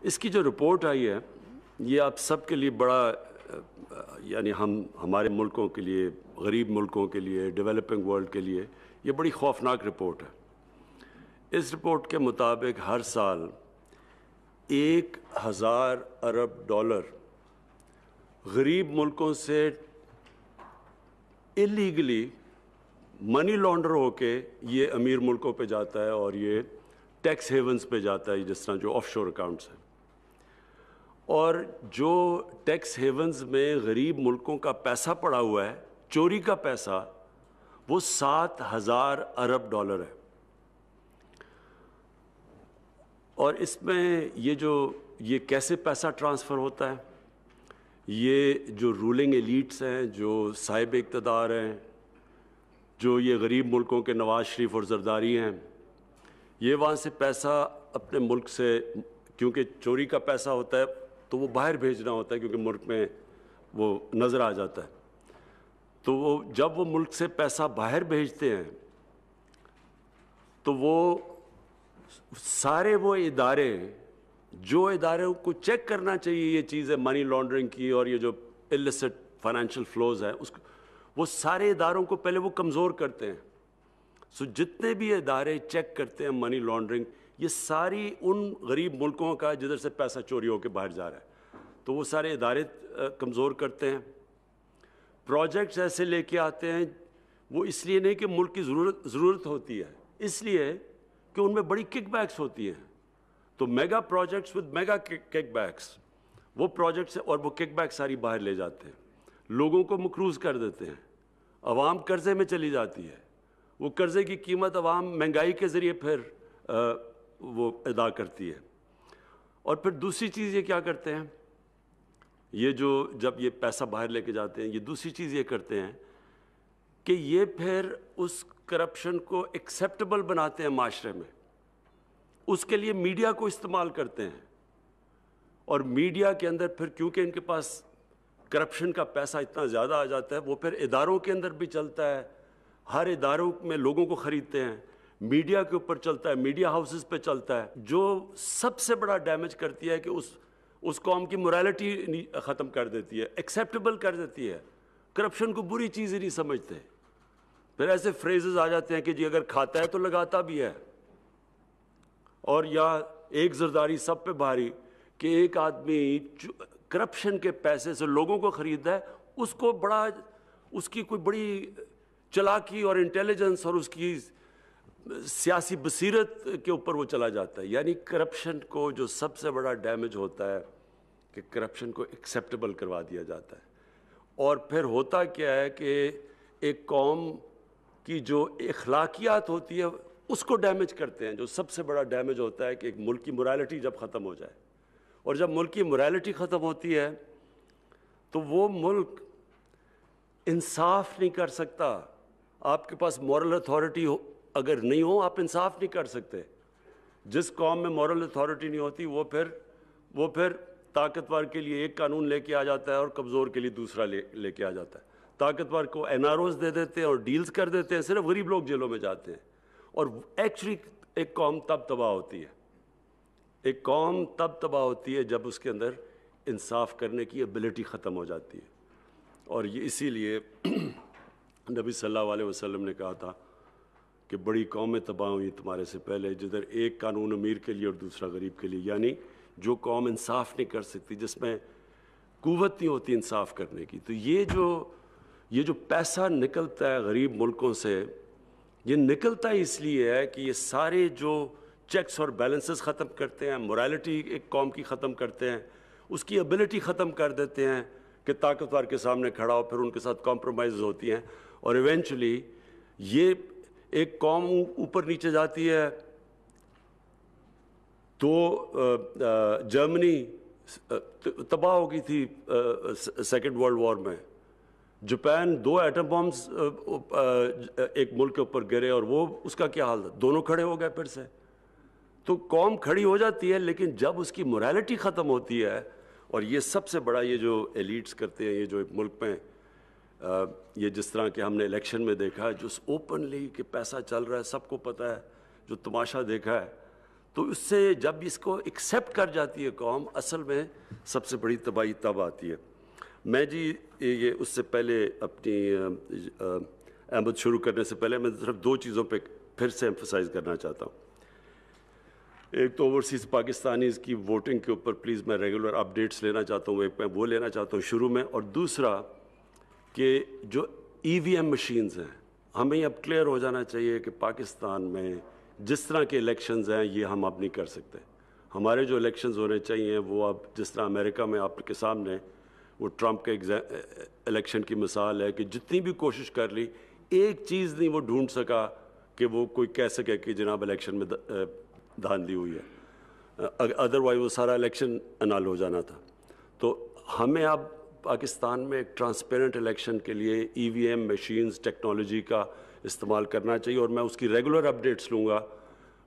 اس کی جو رپورٹ آئی ہے یہ آپ سب کے لیے بڑا یعنی ہمارے ملکوں کے لیے، غریب ملکوں کے لیے، ڈیولپنگ ورلڈ کے لیے یہ بڑی خوفناک رپورٹ ہے۔ اس رپورٹ کے مطابق ہر سال 1000 ارب ڈالر غریب ملکوں سے اللیگلی منی لانڈر ہو کے یہ امیر ملکوں پہ جاتا ہے اور یہ ٹیکس ہیونز پہ جاتا ہے، جس طرح جو آف شور اکاؤنٹس ہیں۔ اور جو ٹیکس ہیونز میں غریب ملکوں کا پیسہ پڑا ہوا ہے، چوری کا پیسہ، وہ 7000 ارب ڈالر ہے۔ اور اس میں یہ کیسے پیسہ ٹرانسفر ہوتا ہے؟ یہ جو رولنگ ایلیٹس ہیں، جو صاحب اقتدار ہیں، جو یہ غریب ملکوں کے نواز شریف اور زرداری ہیں، یہ وہاں سے پیسہ اپنے ملک سے، کیونکہ چوری کا پیسہ ہوتا ہے تو وہ باہر بھیجنا ہوتا ہے کیونکہ ملک میں وہ نظر آ جاتا ہے، تو جب وہ ملک سے پیسہ باہر بھیجتے ہیں تو وہ سارے وہ ادارے جو اداروں کو چیک کرنا چاہیے یہ چیزیں منی لانڈرنگ کی اور یہ جو السٹ فائنینشیل فلوز ہیں، وہ سارے اداروں کو پہلے وہ کمزور کرتے ہیں۔ جتنے بھی ادارے چیک کرتے ہیں منی لانڈرنگ، یہ ساری ان غریب ملکوں کا جدھر سے پیسہ چوری ہو کے باہر جا رہا ہے، تو وہ سارے ادارے کمزور کرتے ہیں۔ پروجیکٹس ایسے لے کے آتے ہیں، وہ اس لیے نہیں کہ ملک کی ضرورت ہوتی ہے، اس لیے کہ ان میں بڑی کک بیکس ہوتی ہیں، تو mega projects with mega kickbacks, وہ پروجیکٹس اور وہ کک بیک ساری باہر لے جاتے ہیں، لوگوں کو مقروض کر دیتے ہیں، عوام قرضے میں چلی جاتی ہے، وہ قرضے کی قیمت عوام مہنگائی کے ذریعے پھر وہ ادا کرتی ہے۔ اور پھر دوسری چیز یہ کیا کرتے ہیں، یہ جب یہ پیسہ باہر لے کے جاتے ہیں، یہ دوسری چیز یہ کرتے ہیں کہ یہ پھر اس کرپشن کو ایکسیپٹیبل بناتے ہیں معاشرے میں، اس کے لیے میڈیا کو استعمال کرتے ہیں، اور میڈیا کے اندر پھر کیونکہ ان کے پاس کرپشن کا پیسہ اتنا زیادہ آ جاتا ہے، وہ پھر اداروں کے اندر بھی چلتا ہے، ہر اداروں میں لوگوں کو خریدتے ہیں، میڈیا کے اوپر چلتا ہے، میڈیا ہاؤسز پہ چلتا ہے، جو سب سے بڑا ڈیمیج کرتی ہے کہ اس قوم کی morality ختم کر دیتی ہے، ایکسیپٹیبل کر دیتی ہے، کرپشن کو بری چیز ہی نہیں سمجھتے۔ پھر ایسے فریزز آ جاتے ہیں کہ جی اگر کھاتا ہے تو لگاتا بھی ہے، اور یا ایک زرداری سب پہ بھاری، کہ ایک آدمی کرپشن کے پیسے سے لوگوں کو خریدتا ہے، اس کی کوئی بڑی چلاکی اور انٹیلیجنس اور اس کی سیاسی بصیرت کے اوپر وہ چلا جاتا ہے۔ یعنی کرپشن کو جو سب سے بڑا ڈیمیج ہوتا ہے کہ کرپشن کو ایکسیپٹیبل کروا دیا جاتا ہے، اور پھر ہوتا کیا ہے کہ ایک قوم کی جو اخلاقیات ہوتی ہے اس کو ڈیمیج کرتے ہیں۔ جو سب سے بڑا ڈیمیج ہوتا ہے کہ ایک ملک کی morality جب ختم ہو جائے، اور جب ملک کی morality ختم ہوتی ہے تو وہ ملک انصاف نہیں کر سکتا۔ آپ کے پاس مورل اتھارٹی اگر نہیں ہو، آپ انصاف نہیں کر سکتے۔ جس قوم میں مورل اتھارٹی نہیں ہوتی، وہ پھر طاقتور کے لیے ایک قانون لے کے آ جاتا ہے اور کمزور کے لیے دوسرا لے کے آ جاتا ہے۔ طاقتور کو NROs دے دیتے ہیں اور ڈیلز کر دیتے ہیں، صرف غریب لوگ جیلوں میں جاتے ہیں، اور ایکچولی ایک قوم تب تباہ ہوتی ہے۔ ایک قوم تب تباہ ہوتی ہے جب اس کے اندر انصاف کرنے کی ایبلٹی ختم ہو جاتی ہے۔ اور یہ اسی لیے نبی صلی اللہ علیہ وسلم نے کہا تھا کہ بڑی قومیں تباہ ہوئی تمہارے سے پہلے، جدھر ایک قانون امیر کے لیے اور دوسرا غریب کے لیے، یعنی جو قوم انصاف نہیں کر سکتی، جس میں قوت نہیں ہوتی انصاف کرنے کی۔ تو یہ جو پیسہ نکلتا ہے غریب ملکوں سے، یہ نکلتا اس لیے ہے کہ یہ سارے جو چیکس اور بیلنسز ختم کرتے ہیں، morality ایک قوم کی ختم کرتے ہیں، اس کی ابیلٹی ختم کر دیتے ہیں کہ طاقتور کے سامنے کھڑا ہو، پھر ان کے ساتھ کمپرومائز ہوتی ہیں، اور ایونچولی یہ ایک قوم اوپر نیچے جاتی ہے۔ تو جرمنی تباہ ہو گئی تھی سیکنڈ ورلڈ وار میں، جاپان 2 ایٹم بمز ایک ملک کے اوپر گرے، اور وہ اس کا کیا حال تھا، دونوں کھڑے ہو گئے پھر سے۔ تو قوم کھڑی ہو جاتی ہے، لیکن جب اس کی morality ختم ہوتی ہے، اور یہ سب سے بڑا یہ جو ایلیٹس کرتے ہیں، یہ جو ایک ملک میں یہ جس طرح کہ ہم نے الیکشن میں دیکھا ہے، جو اوپنلی کہ پیسہ چل رہا ہے، سب کو پتہ ہے، جو تماشا دیکھا ہے، تو اس سے جب اس کو ایکسیپٹ کر جاتی ہے قوم، اصل میں سب سے بڑی تباہی تب آتی ہے۔ میں جی یہ اس سے پہلے اپنی احمد شروع کرنے سے پہلے میں صرف 2 چیزوں پہ پھر سے ایمفسائز کرنا چاہتا ہوں۔ ایک تو اوورسیز پاکستانیز کی ووٹنگ کے اوپر پلیز میں ریگولر اپڈیٹس لینا چاہتا ہوں، ایک میں وہ لینا چاہتا ہوں شروع میں، اور دوسرا کہ جو EVM مشینز ہیں، ہمیں اب کلیئر ہو جانا چاہیے کہ پاکستان میں جس طرح کے الیکشنز ہیں یہ ہم اب نہیں کر سکتے۔ ہمارے جو الیکشنز ہونے چاہیے وہ اب جس طرح امریکہ میں آپ کے سامنے وہ ٹرمپ کے الیکشن کی مثال ہے کہ جتنی بھی کوشش کر لی ایک چیز نہیں وہ ڈھونڈ سکا کہ وہ کوئی کہہ سکے کہ جناب الیکشن میں دھاندلی ہوئی ہے، ادروائز وہ سارا الیکشن انال ہو جانا تھا۔ تو ہمیں اب پاکستان میں ایک ٹرانسپیرنٹ الیکشن کے لیے EVM مشینز ٹیکنالوجی کا استعمال کرنا چاہیے، اور میں اس کی ریگولر اپڈیٹس لوں گا،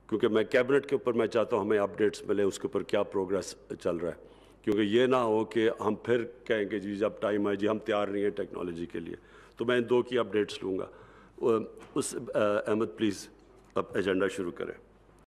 کیونکہ میں کیبنٹ کے اوپر میں چاہتا ہوں ہمیں اپڈیٹس ملیں اس کے اوپر کیا پروگریس چل رہا ہے، کیونکہ یہ نہ ہو کہ ہم پھر کہیں کہ جی جب ٹائم آئے جی ہم تیار نہیں ہیں ٹیکنالوجی کے لیے۔ تو میں ان 2 کی اپڈیٹس لوں گا۔ احمد پلیز اب ایجنڈا شروع کریں۔